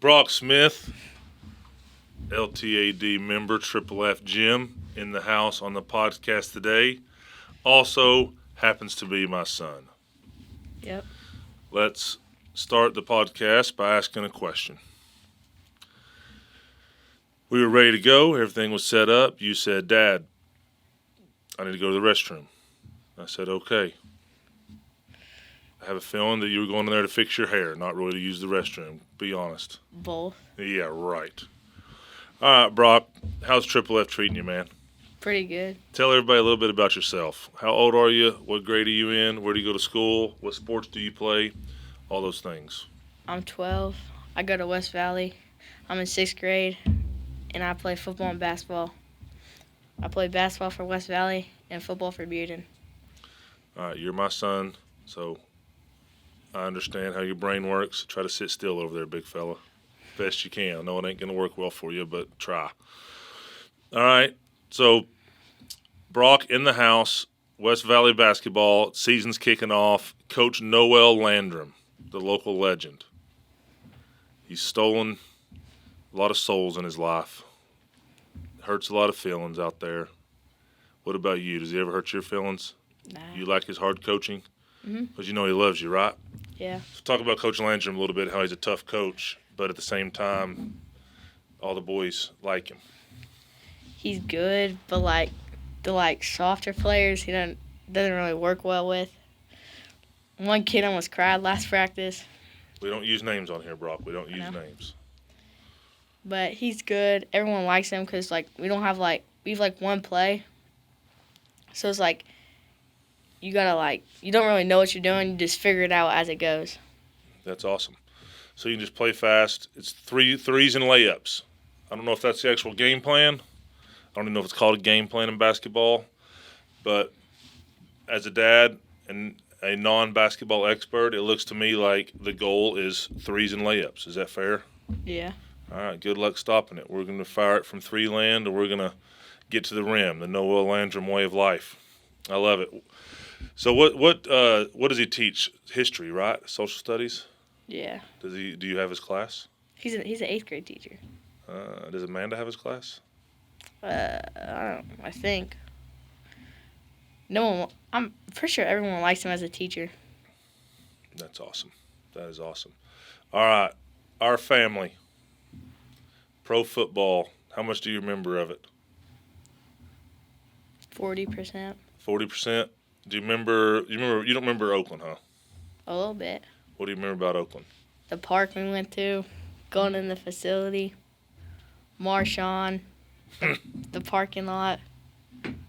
Brock Smith, LTAD member, Triple F Jim, in the house on the podcast today. Also happens to be my son. Yep. Let's start the podcast by asking a question. We were ready to go. Everything was set up. You said, Dad, I need to go to the restroom. I said, okay. I have a feeling that you were going in there to fix your hair, not really to use the restroom. Be honest. Both. Yeah, right. All right, Brock, how's Triple F treating you, man? Pretty good. Tell everybody a little bit about yourself. How old are you? What grade are you in? Where do you go to school? What sports do you play? All those things. I'm 12. I go to West Valley. I'm in 6th grade, and I play football and basketball. I play basketball for West Valley and football for Bearden. All right, you're my son, so I understand how your brain works. Try to sit still over there, big fella. Best you can. I know it ain't going to work well for you, but try. All right, so Brock in the house, West Valley basketball, season's kicking off. Coach Noel Landrum, the local legend. He's stolen a lot of souls in his life. Hurts a lot of feelings out there. What about you? Does he ever hurt your feelings? Nah. You like his hard coaching? Mm-hmm. Because you know he loves you, right? Yeah. So talk about Coach Landrum a little bit, how he's a tough coach, but at the same time, all the boys like him. He's good, but the softer players he doesn't really work well with. One kid almost cried last practice. We don't use names on here, Brock. We don't use names. But he's good. Everyone likes him because we have one play. So it's you gotta you don't really know what you're doing. You just figure it out as it goes. That's awesome. So you can just play fast. It's threes and layups. I don't know if that's the actual game plan. I don't even know if it's called a game plan in basketball. But as a dad and a non-basketball expert, it looks to me like the goal is threes and layups. Is that fair? Yeah. All right, good luck stopping it. We're going to fire it from three land, or we're going to get to the rim, the Noel Landrum way of life. I love it. So what does he teach? History, right? Social studies? Yeah. Do you have his class? He's an 8th grade teacher. Does Amanda have his class? I think. I'm pretty sure everyone likes him as a teacher. That's awesome. That is awesome. All right, our family. Pro football. How much do you remember of it? 40%. 40%. Do you remember? You don't remember Oakland, huh? A little bit. What do you remember about Oakland? The park we went to, going in the facility, Marshawn, the parking lot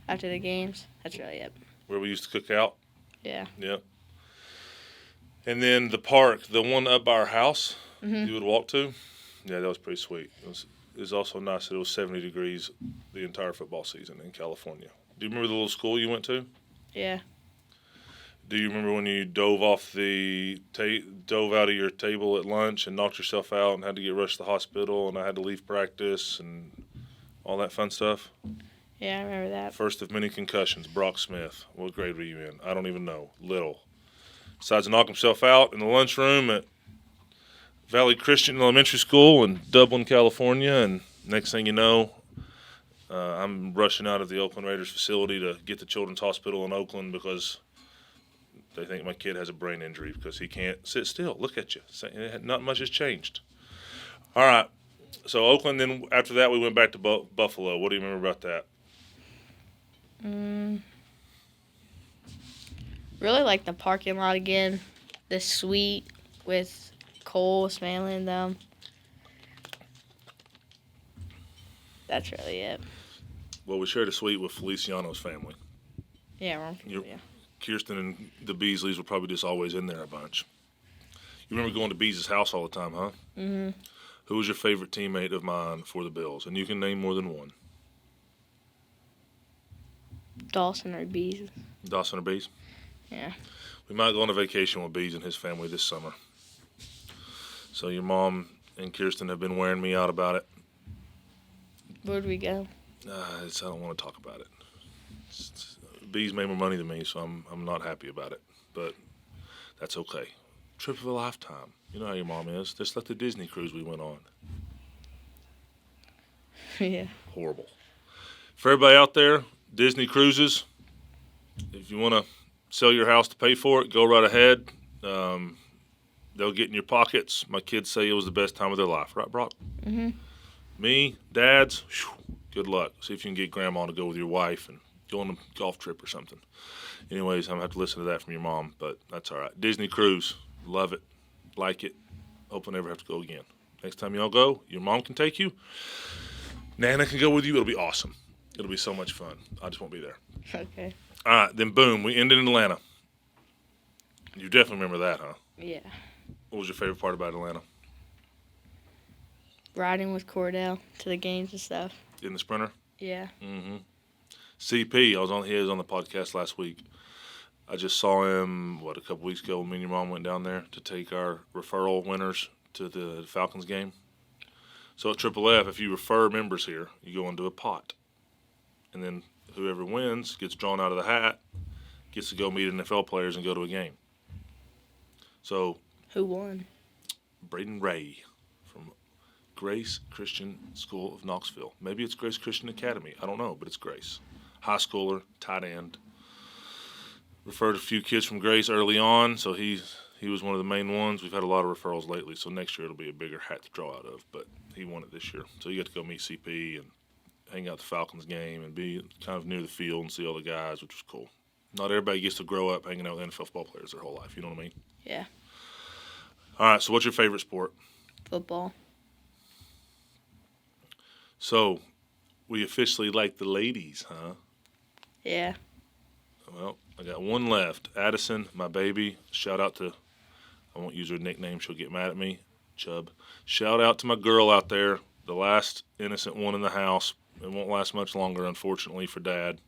after the games. That's really it. Where we used to cook out? Yeah. Yep. And then the park, the one up by our house, you would walk to? Yeah, that was pretty sweet. It was also nice that it was 70 degrees the entire football season in California. Do you remember the little school you went to? Yeah. Do you remember when you dove out of your table at lunch and knocked yourself out and had to get rushed to the hospital and I had to leave practice and all that fun stuff? Yeah, I remember that. First of many concussions, Brock Smith. What grade were you in? I don't even know. Little. Decides to knock himself out in the lunchroom at Valley Christian Elementary School in Dublin, California, and next thing you know, I'm rushing out of the Oakland Raiders facility to get to Children's Hospital in Oakland because they think my kid has a brain injury because he can't sit still. Look at you. Not much has changed. All right. So Oakland, then after that we went back to Buffalo. What do you remember about that? Really like the parking lot again. The suite with Cole smelling them. That's really it. Well, we shared a suite with Feliciano's family. Yeah, Kirsten and the Beasleys were probably just always in there a bunch. You remember going to Bees' house all the time, huh? Mm-hmm. Who was your favorite teammate of mine for the Bills? And you can name more than one. Dawson or Bees. Dawson or Bees? Yeah. We might go on a vacation with Bees and his family this summer. So your mom and Kirsten have been wearing me out about it. Where'd we go? I don't want to talk about it. Bees made more money than me, so I'm not happy about it. But that's okay. Trip of a lifetime. You know how your mom is. Just like the Disney cruise we went on. Yeah. Horrible. For everybody out there, Disney cruises, if you want to sell your house to pay for it, go right ahead. They'll get in your pockets. My kids say it was the best time of their life. Right, Brock? Mhm. Me, dads, good luck. See if you can get grandma to go with your wife and go on a golf trip or something. Anyways, I'm going to have to listen to that from your mom, but that's all right. Disney cruise, love it, like it. Hope I never have to go again. Next time y'all go, your mom can take you. Nana can go with you. It'll be awesome. It'll be so much fun. I just won't be there. Okay. All right, then boom, we ended in Atlanta. You definitely remember that, huh? Yeah. What was your favorite part about Atlanta? Riding with Cordell to the games and stuff. In the Sprinter? Yeah. Mm-hmm. CP, he was on the podcast last week. I just saw him, a couple weeks ago when me and your mom went down there to take our referral winners to the Falcons game. So at Triple F, if you refer members here, you go into a pot. And then whoever wins gets drawn out of the hat, gets to go meet NFL players and go to a game. So Who won? Braden Ray from Grace Christian School of Knoxville. Maybe it's Grace Christian Academy. I don't know, but it's Grace. High schooler, tight end. Referred a few kids from Grace early on, so he was one of the main ones. We've had a lot of referrals lately, so next year it'll be a bigger hat to draw out of, but he won it this year. So you get to go meet CP and hang out at the Falcons game and be kind of near the field and see all the guys, which was cool. Not everybody gets to grow up hanging out with NFL football players their whole life, you know what I mean? Yeah. All right, so what's your favorite sport? Football. So, we officially like the ladies, huh? Yeah. Well, I got one left. Addison, my baby. Shout out to, I won't use her nickname. She'll get mad at me. Chubb. Shout out to my girl out there. The last innocent one in the house. It won't last much longer, unfortunately, for Dad.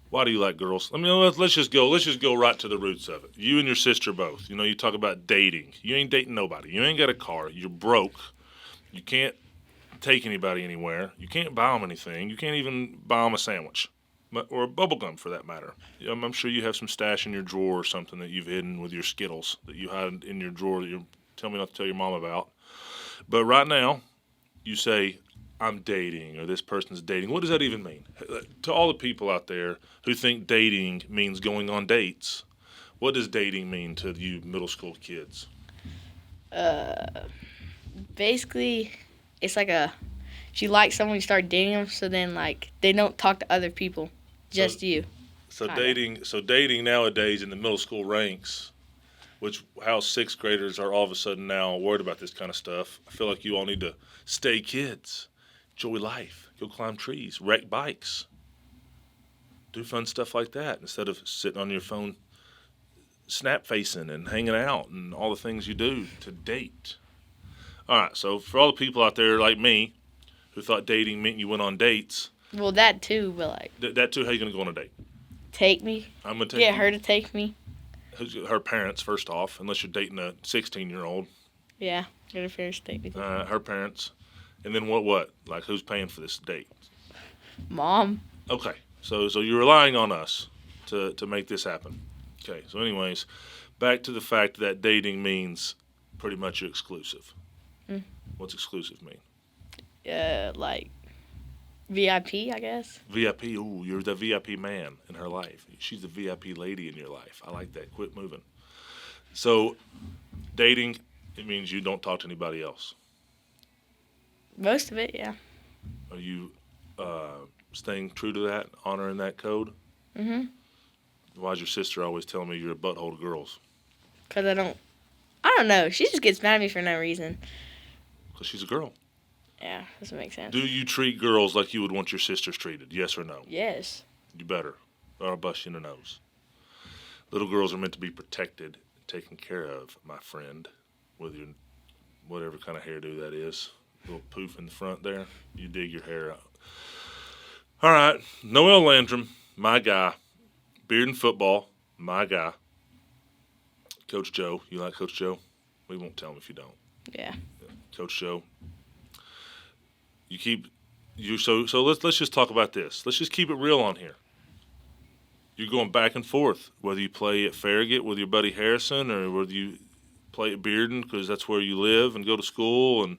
Why do you like girls? Let's just go right to the roots of it. You and your sister both. You talk about dating. You ain't dating nobody. You ain't got a car. You're broke. You can't take anybody anywhere. You can't buy them anything. You can't even buy them a sandwich. Or a bubble gum, for that matter. I'm sure you have some stash in your drawer or something that you've hidden with your Skittles that you had in your drawer that you tell me not to tell your mom about. But right now, you say, I'm dating, or this person's dating. What does that even mean? To all the people out there who think dating means going on dates, what does dating mean to you middle school kids? Basically, it's like if you like someone, you start dating them, so then, they don't talk to other people. Just you. So Kinda. dating nowadays in the middle school ranks, how sixth graders are all of a sudden now worried about this kind of stuff. I feel like you all need to stay kids, enjoy life, go climb trees, wreck bikes, do fun stuff like that instead of sitting on your phone, snap facing and hanging out and all the things you do to date. All right, so for all the people out there like me who thought dating meant you went on dates. Well, that too, but That too, how you going to go on a date? take me. I'm going to take Get you. her to take me. Her parents, first off, unless you're dating a 16-year-old. Yeah, get her parents to take me. Her parents. And then what? Like, who's paying for this date? Mom. Okay, so you're relying on us to make this happen. Okay, so anyways, back to the fact that dating means pretty much you're exclusive. Mm. What's exclusive mean? VIP, I guess. VIP, ooh, you're the VIP man in her life. She's the VIP lady in your life. I like that. Quit moving. So, dating, it means you don't talk to anybody else. Most of it, yeah. Are you staying true to that, honoring that code? Mm-hmm. Why's your sister always telling me you're a butthole to girls? Because I don't know. She just gets mad at me for no reason. Because she's a girl. Yeah, doesn't make sense. Do you treat girls like you would want your sisters treated? Yes or no? Yes. You better, or I'll bust you in the nose. Little girls are meant to be protected, taken care of, my friend. With your whatever kind of hairdo that is. Little poof in the front there. You dig your hair out. All right. Noel Landrum, my guy. Beard and football, my guy. Coach Joe. You like Coach Joe? We won't tell him if you don't. Yeah. Coach Joe. So let's just talk about this. Let's just keep it real on here. You're going back and forth, whether you play at Farragut with your buddy Harrison or whether you play at Bearden because that's where you live and go to school, and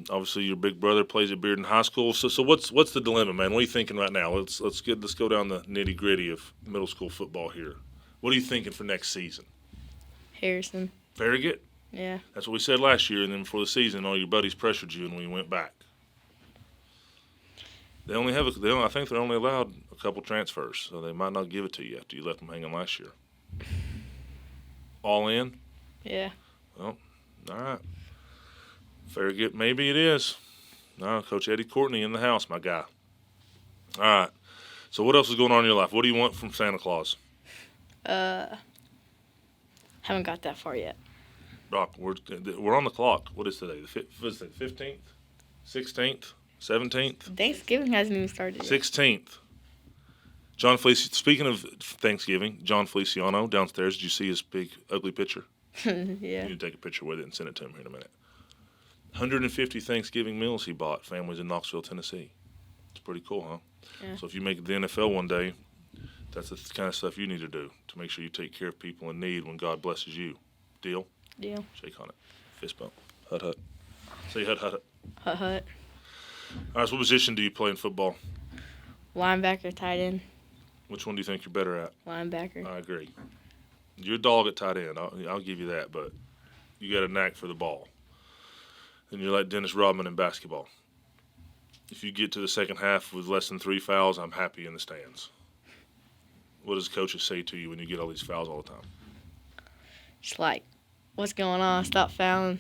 obviously your big brother plays at Bearden High School. So what's the dilemma, man? What are you thinking right now? Let's go down the nitty gritty of middle school football here. What are you thinking for next season? Harrison. Farragut? Yeah. That's what we said last year, and then before the season, all your buddies pressured you, and we went back. I think they're only allowed a couple transfers, so they might not give it to you after you left them hanging last year. All in? Yeah. Well, all right. Farragut, maybe it is. No, Coach Eddie Courtney in the house, my guy. All right. So what else is going on in your life? What do you want from Santa Claus? Haven't got that far yet. Doc, we're on the clock. What is today? The 15th? 16th? 17th? Thanksgiving hasn't even started yet. 16th. John Feliciano. Speaking of Thanksgiving, John Feliciano downstairs. Did you see his big, ugly picture? Yeah. You need to take a picture with it and send it to him here in a minute. 150 Thanksgiving meals he bought. Families in Knoxville, Tennessee. It's pretty cool, huh? Yeah. So if you make it to the NFL one day, that's the kind of stuff you need to do to make sure you take care of people in need when God blesses you. Deal? Deal. Shake on it. Fist bump. Hut, hut. Say hut, hut, hut. Hut, hut. All right, so what position do you play in football? Linebacker, tight end. Which one do you think you're better at? Linebacker. I agree. You're a dog at tight end. I'll give you that, but you got a knack for the ball. And you're like Dennis Rodman in basketball. If you get to the second half with less than 3 fouls, I'm happy in the stands. What does coaches say to you when you get all these fouls all the time? Just like, what's going on? Stop fouling.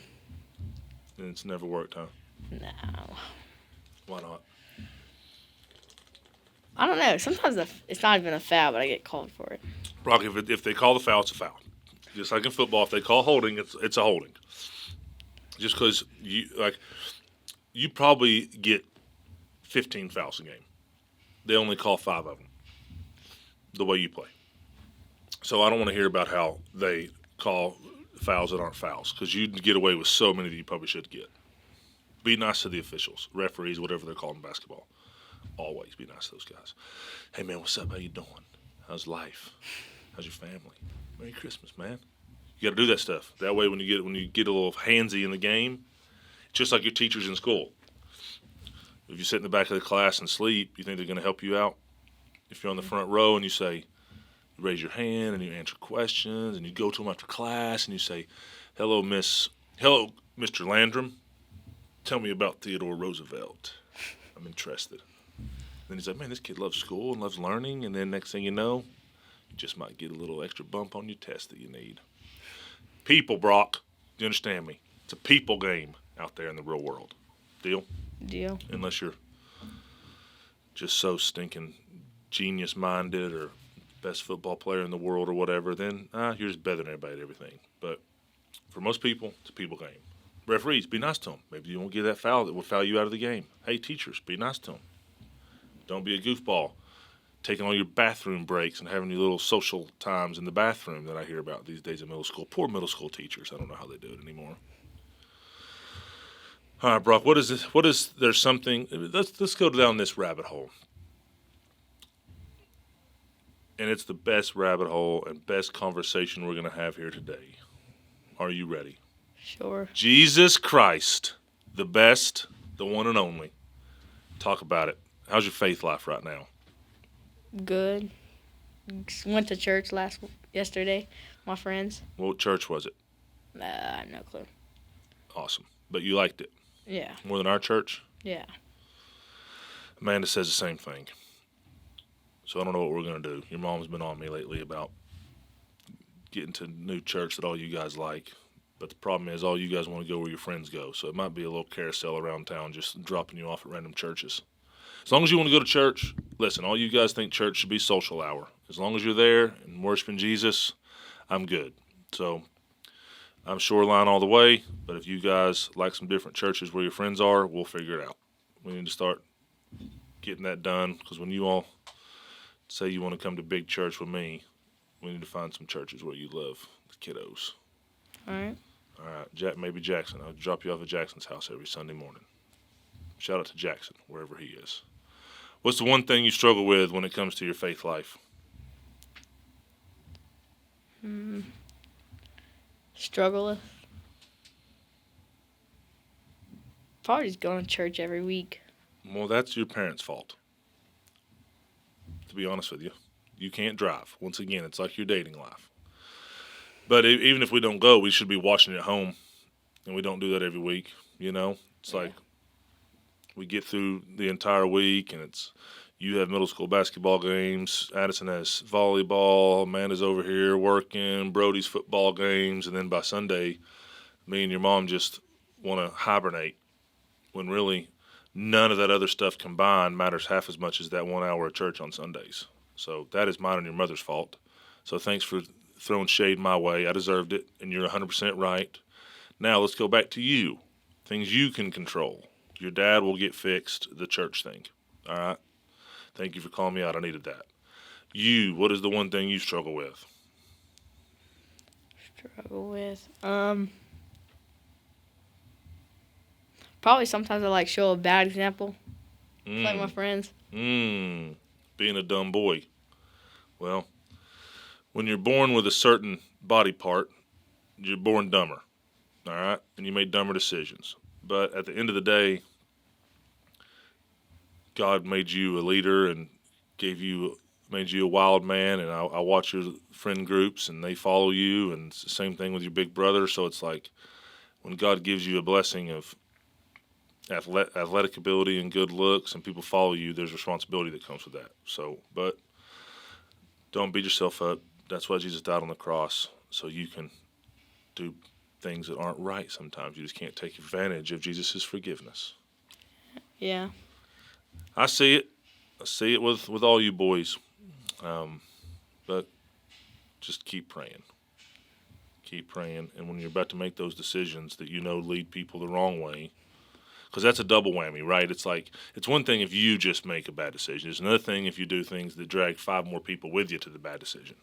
And it's never worked, huh? No. Why not? I don't know. Sometimes it's not even a foul, but I get called for it. Brock, if they call the foul, it's a foul. Just like in football, if they call holding, it's a holding. Just because you probably get 15 fouls a game. They only call 5 of them. The way you play. So I don't want to hear about how they call fouls that aren't fouls, because you get away with so many that you probably should get. Be nice to the officials, referees, whatever they're called in basketball. Always be nice to those guys. Hey, man, what's up? How you doing? How's life? How's your family? Merry Christmas, man. You got to do that stuff. That way when you get a little handsy in the game, just like your teachers in school. If you sit in the back of the class and sleep, you think they're going to help you out? If you're on the front row and you say, you raise your hand and you answer questions and you go to them after class and you say, hello, Mr. Landrum. Tell me about Theodore Roosevelt. I'm interested. Then he's like, man, this kid loves school and loves learning. And then next thing you know, you just might get a little extra bump on your test that you need. People, Brock. Do you understand me? It's a people game out there in the real world. Deal? Deal. Unless you're just so stinking genius-minded or best football player in the world or whatever, then you're just better than everybody at everything. But for most people, it's a people game. Referees, be nice to them. Maybe you won't get that foul that will foul you out of the game. Hey, teachers, be nice to them. Don't be a goofball, taking all your bathroom breaks and having your little social times in the bathroom that I hear about these days in middle school. Poor middle school teachers. I don't know how they do it anymore. All right, Brock, there's something, let's go down this rabbit hole. And it's the best rabbit hole and best conversation we're going to have here today. Are you ready? Sure. Jesus Christ, the best, the one and only. Talk about it. How's your faith life right now? Good. Went to church yesterday, my friends. What church was it? No clue. Awesome. But you liked it? Yeah. More than our church? Yeah. Amanda says the same thing. So I don't know what we're going to do. Your mom's been on me lately about getting to a new church that all you guys like. But the problem is all you guys want to go where your friends go. So it might be a little carousel around town just dropping you off at random churches. As long as you want to go to church, listen, all you guys think church should be social hour. As long as you're there and worshiping Jesus, I'm good. So I'm Shoreline all the way. But if you guys like some different churches where your friends are, we'll figure it out. We need to start getting that done, because when you all say you want to come to big church with me, we need to find some churches where you love the kiddos. All right. All right, maybe Jackson. I'll drop you off at Jackson's house every Sunday morning. Shout out to Jackson, wherever he is. What's the one thing you struggle with when it comes to your faith life? Struggle with? Probably just going to church every week. Well, that's your parents' fault. To be honest with you, you can't drive. Once again, it's like your dating life. But even if we don't go, we should be watching at home, and we don't do that every week. It's like we get through the entire week, and you have middle school basketball games, Addison has volleyball, Amanda's over here working, Brody's football games, and then by Sunday, me and your mom just want to hibernate when really none of that other stuff combined matters half as much as that 1 hour of church on Sundays. So that is mine and your mother's fault. So thanks for throwing shade my way. I deserved it, and you're 100% right. Now let's go back to you. Things you can control. Your dad will get fixed, the church thing. All right? Thank you for calling me out. I needed that. What is the one thing you struggle with? Probably sometimes I show a bad example. Like my friends. Being a dumb boy. Well, when you're born with a certain body part, you're born dumber. All right? And you make dumber decisions. But at the end of the day, God made you a leader and made you a wild man. And I watch your friend groups and they follow you. And it's the same thing with your big brother. So it's like when God gives you a blessing of athletic ability and good looks and people follow you, there's responsibility that comes with that. So, but don't beat yourself up. That's why Jesus died on the cross, so you can do things that aren't right sometimes. You just can't take advantage of Jesus' forgiveness. Yeah. I see it. I see it with all you boys. But just keep praying. Keep praying. And when you're about to make those decisions that lead people the wrong way, because that's a double whammy, right? It's like, it's one thing if you just make a bad decision. It's another thing if you do things that drag 5 more people with you to the bad decision.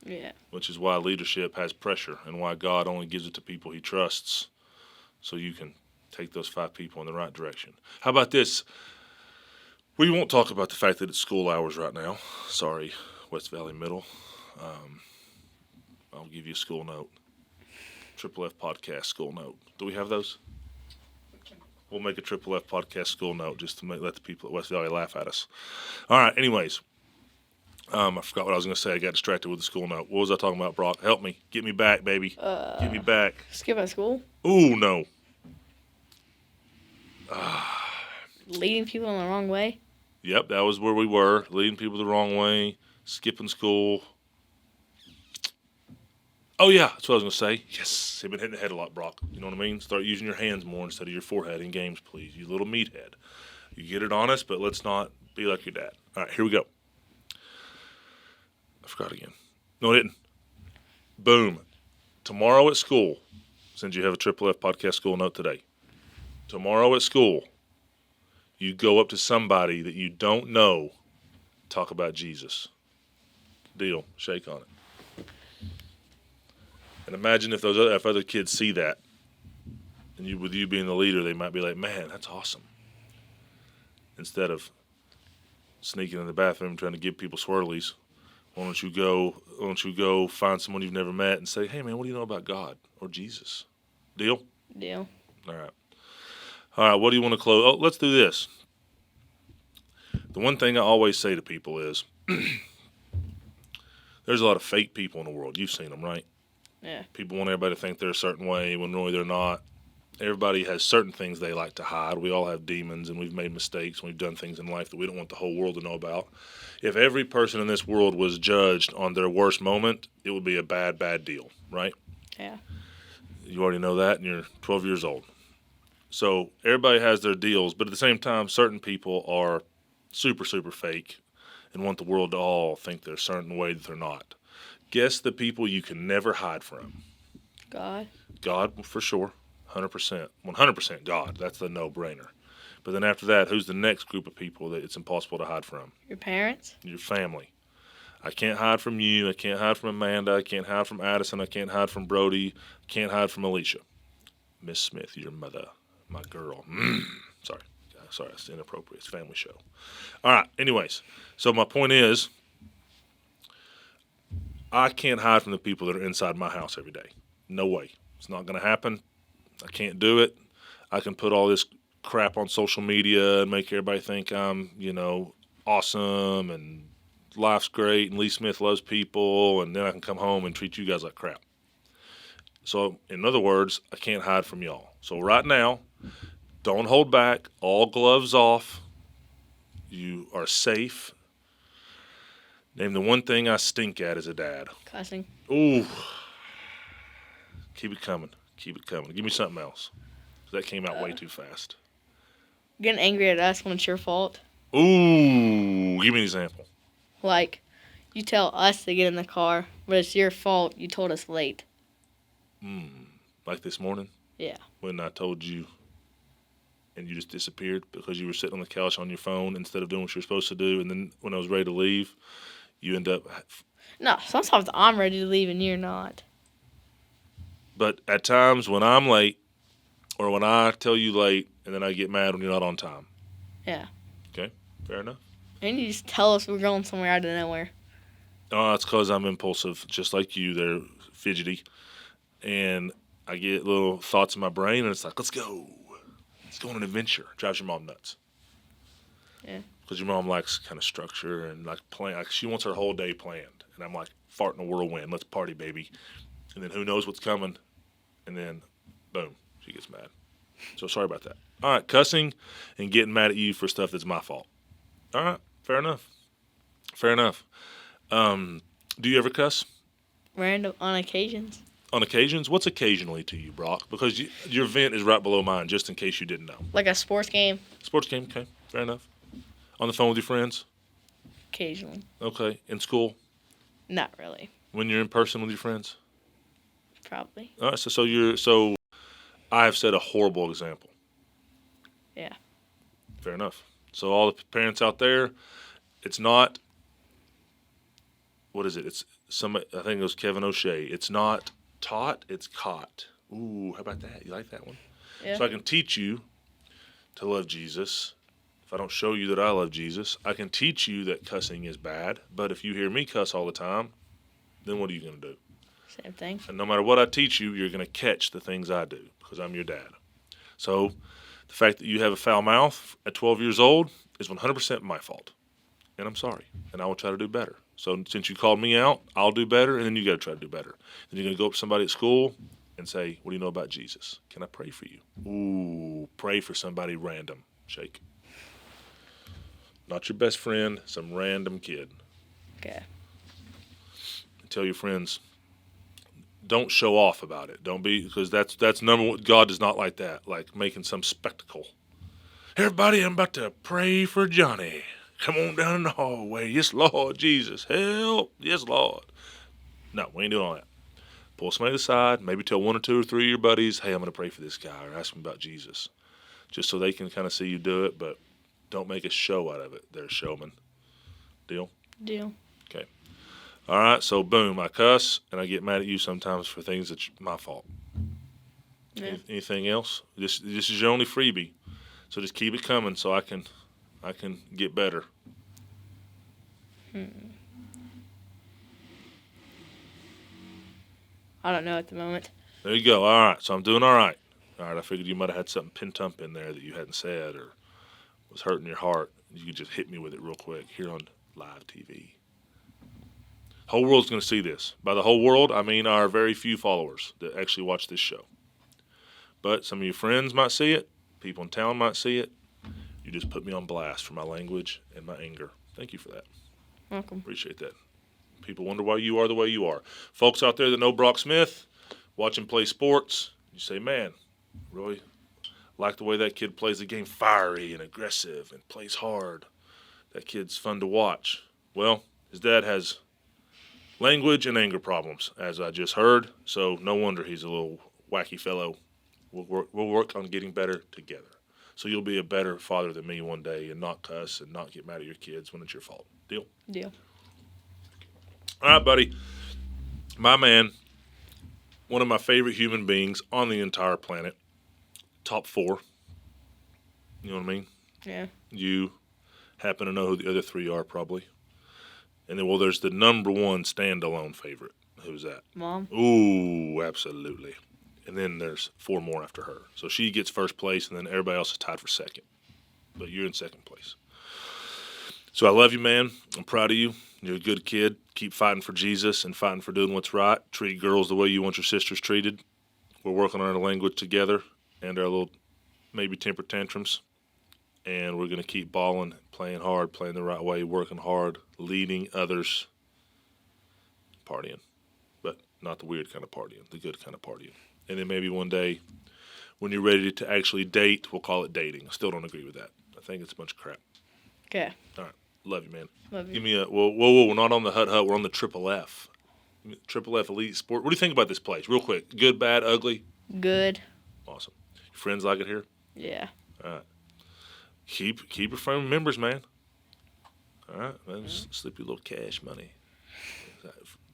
Yeah. Which is why leadership has pressure and why God only gives it to people he trusts so you can take those 5 people in the right direction. How about this? We won't talk about the fact that it's school hours right now. Sorry, West Valley Middle. I'll give you a school note. Triple F Podcast school note. Do we have those? We'll make a Triple F Podcast school note just to let the people at West Valley laugh at us. All right, anyways. I forgot what I was going to say. I got distracted with the school note. What was I talking about, Brock? Help me. Get me back, baby. Get me back. Skipping school? Ooh, no. Leading people in the wrong way? Yep, that was where we were. Leading people the wrong way. Skipping school. Oh, yeah, that's what I was going to say. Yes, I've been hitting the head a lot, Brock. You know what I mean? Start using your hands more instead of your forehead in games, please. You little meathead. You get it on us, but let's not be like your dad. All right, here we go. I forgot again. No, I didn't. Boom. Tomorrow at school, since you have a Triple F Podcast school note today, tomorrow at school, you go up to somebody that you don't know, talk about Jesus. Deal. Shake on it. And imagine if other kids see that, and with you being the leader, they might be like, man, that's awesome. Instead of sneaking in the bathroom trying to give people swirlies, why don't you go find someone you've never met and say, hey, man, what do you know about God or Jesus? Deal? Deal. All right, what do you want to close? Oh, let's do this. The one thing I always say to people is there's a lot of fake people in the world. You've seen them, right? Yeah. People want everybody to think they're a certain way when really they're not. Everybody has certain things they like to hide. We all have demons, and we've made mistakes, and we've done things in life that we don't want the whole world to know about. If every person in this world was judged on their worst moment, it would be a bad, bad deal, right? Yeah. You already know that, and you're 12 years old. So everybody has their deals, but at the same time, certain people are super, super fake and want the world to all think they're a certain way that they're not. Guess the people you can never hide from. God. God, for sure. 100%. 100% God. That's the no-brainer. But then after that, who's the next group of people that it's impossible to hide from? Your parents? Your family. I can't hide from you. I can't hide from Amanda. I can't hide from Addison. I can't hide from Brody. I can't hide from Alicia. Miss Smith, your mother. My girl. Sorry. Sorry, it's inappropriate. It's a family show. All right. Anyways, so my point is, I can't hide from the people that are inside my house every day. No way. It's not going to happen. I can't do it. I can put all this crap on social media and make everybody think I'm, awesome and life's great and Lee Smith loves people, and then I can come home and treat you guys like crap. So, in other words, I can't hide from y'all. So right now, don't hold back. All gloves off. You are safe. Name the one thing I stink at as a dad. Cussing. Ooh. Keep it coming. Keep it coming. Give me something else. That came out way too fast. Getting angry at us when it's your fault. Ooh. Give me an example. Like, you tell us to get in the car, but it's your fault you told us late. Like this morning? Yeah. When I told you and you just disappeared because you were sitting on the couch on your phone instead of doing what you were supposed to do, and then when I was ready to leave, you end up... No, sometimes I'm ready to leave and you're not. But at times when I'm late, or when I tell you late, and then I get mad when you're not on time. Yeah. Okay, fair enough. And you just tell us we're going somewhere out of nowhere. Oh, it's because I'm impulsive, just like you. They're fidgety. And I get little thoughts in my brain, and it's like, let's go. Let's go on an adventure. Drives your mom nuts. Yeah. Because your mom likes kind of structure and like plan. Like she wants her whole day planned. And I'm like, fart in a whirlwind. Let's party, baby. And then who knows what's coming. And then, boom, she gets mad. So sorry about that. All right, cussing and getting mad at you for stuff that's my fault. All right, fair enough. Fair enough. Do you ever cuss? Random on occasions. On occasions? What's occasionally to you, Brock? Because your vent is right below mine, just in case you didn't know. Like a sports game. Sports game, okay, fair enough. On the phone with your friends? Occasionally. Okay. In school? Not really. When you're in person with your friends? Probably. All right, so I have set a horrible example. Yeah. Fair enough. So all the parents out there, it's not, what is it? It's somebody, I think it was Kevin O'Shea. It's not taught, it's caught. Ooh, how about that? You like that one? Yeah. So I can teach you to love Jesus. If I don't show you that I love Jesus, I can teach you that cussing is bad. But if you hear me cuss all the time, then what are you going to do? Same thing. And no matter what I teach you, you're going to catch the things I do because I'm your dad. So the fact that you have a foul mouth at 12 years old is 100% my fault. And I'm sorry. And I will try to do better. So since you called me out, I'll do better, and then you got to try to do better. Then you're going to go up to somebody at school and say, what do you know about Jesus? Can I pray for you? Ooh, pray for somebody random. Shake. Not your best friend, some random kid. Okay. Tell your friends, don't show off about it. Don't be, because that's number one. God does not like that, like making some spectacle. Everybody, I'm about to pray for Johnny. Come on down in the hallway. Yes, Lord Jesus. Help. Yes, Lord. No, we ain't doing all that. Pull somebody aside, maybe tell one or two or three of your buddies, hey, I'm going to pray for this guy or ask him about Jesus. Just so they can kind of see you do it, but don't make a show out of it. They're a showman. Deal? Deal. Okay. All right, so boom, I cuss, and I get mad at you sometimes for things that's my fault. Yeah. Anything else? This is your only freebie, so just keep it coming so I can get better. I don't know at the moment. There you go. All right, so I'm doing all right. All right, I figured you might have had something pent up in there that you hadn't said or was hurting your heart. You could just hit me with it real quick here on live TV. Whole world's going to see this. By the whole world, I mean our very few followers that actually watch this show. But some of your friends might see it. People in town might see it. You just put me on blast for my language and my anger. Thank you for that. Welcome. Appreciate that. People wonder why you are the way you are. Folks out there that know Brock Smith, watch him play sports, you say, man, really like the way that kid plays the game, fiery and aggressive and plays hard. That kid's fun to watch. Well, his dad has language and anger problems, as I just heard, so no wonder he's a little wacky fellow. We'll work on getting better together. So you'll be a better father than me one day and not cuss and not get mad at your kids when it's your fault. Deal? Deal. All right, buddy. My man, one of my favorite human beings on the entire planet. Top 4. You know what I mean? Yeah. You happen to know who the other 3 are, probably. And then, well, there's the number 1 standalone favorite, Who's that? Mom. Ooh, absolutely. And then there's 4 more after her. So she gets first place, and then everybody else is tied for second. But you're in second place. So I love you, man. I'm proud of you. You're a good kid. Keep fighting for Jesus and fighting for doing what's right. Treat girls the way you want your sisters treated. We're working on our language together and our little maybe temper tantrums. And we're going to keep balling, playing hard, playing the right way, working hard, leading others, partying. But not the weird kind of partying, the good kind of partying. And then maybe one day when you're ready to actually date, we'll call it dating. I still don't agree with that. I think it's a bunch of crap. Okay. All right. Love you, man. Love you. Give me a whoa. We're not on the Hut. We're on the Triple F. Triple F Elite Sport. What do you think about this place? Real quick. Good, bad, ugly? Good. Awesome. Your friends like it here? Yeah. All right. Keep your friend members, man. All right. Man, just slip your little cash money.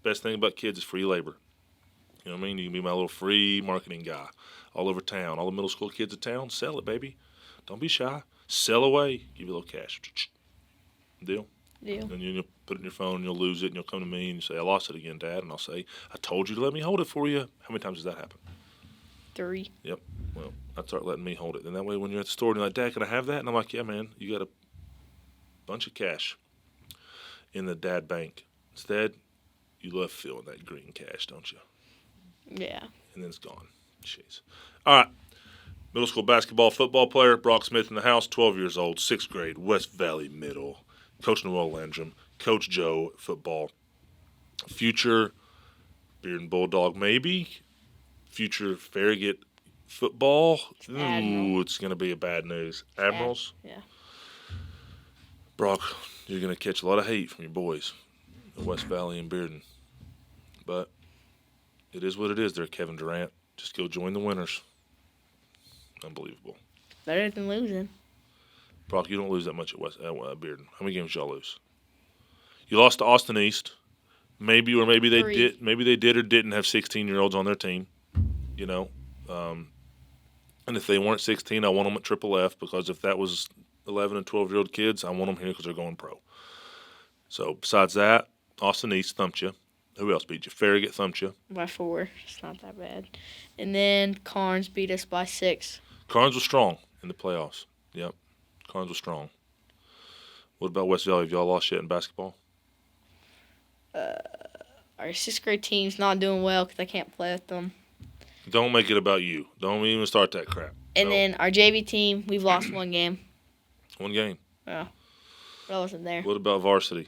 Best thing about kids is free labor. You know what I mean? You can be my little free marketing guy all over town. All the middle school kids in town, sell it, baby. Don't be shy. Sell away. Give you a little cash. Deal? Deal. And you'll put it in your phone and you'll lose it and you'll come to me and you say, I lost it again, Dad. And I'll say, I told you to let me hold it for you. How many times does that happen? 3. Yep. Well, I'd start letting me hold it. And that way when you're at the store and you're like, Dad, can I have that? And I'm like, yeah, man, you got a bunch of cash in the dad bank. Instead, you love feeling that green cash, don't you? Yeah. And then it's gone. Jeez. All right. Middle school basketball, football player, Brock Smith in the house, 12 years old, 6th grade, West Valley Middle. Coach Noel Landrum, Coach Joe, football. Future Bearden Bulldog, maybe. Future Farragut football. Ooh, it's going to be a bad news. Admirals? Yeah. Brock, you're going to catch a lot of hate from your boys in West Valley and Bearden. But it is what it is there, Kevin Durant. Just go join the winners. Unbelievable. Better than losing. Brock, you don't lose that much at Bearden. How many games did y'all lose? You lost to Austin East. Maybe they 3. did. Maybe they did or didn't have 16-year-olds on their team. You know, and if they weren't 16, I want them at Triple F because if that was 11 and 12-year-old kids, I want them here because they're going pro. So besides that, Austin East thumped you. Who else beat you? Farragut thumped you. By 4. It's not that bad. And then Carnes beat us by 6. Carnes was strong in the playoffs. Yep. Carnes was strong. What about West Valley? Have y'all lost yet in basketball? Our 6th grade team's not doing well because I can't play with them. Don't make it about you. Don't even start that crap. And No. then our JV team, we've lost 1 game. 1 game. Yeah. But I wasn't there. What about varsity?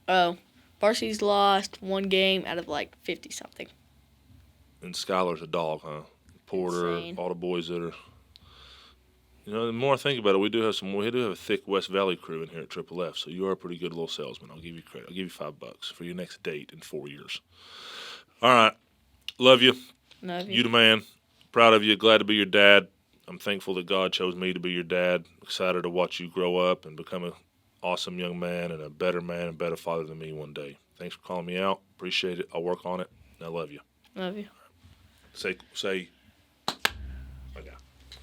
Oh. Varsity's lost 1 game out of like 50-something. And Skylar's a dog, huh? Porter, Insane. all the boys that are. You know, the more I think about it, we do have a thick West Valley crew in here at Triple F. So you are a pretty good little salesman. I'll give you credit. I'll give you $5 for your next date in 4 years. All right, love you. Love you. You the man. Proud of you. Glad to be your dad. I'm thankful that God chose me to be your dad. Excited to watch you grow up and become an awesome young man and a better father than me one day. Thanks for calling me out. Appreciate it. I'll work on it. I love you. Love you. Say, my guy.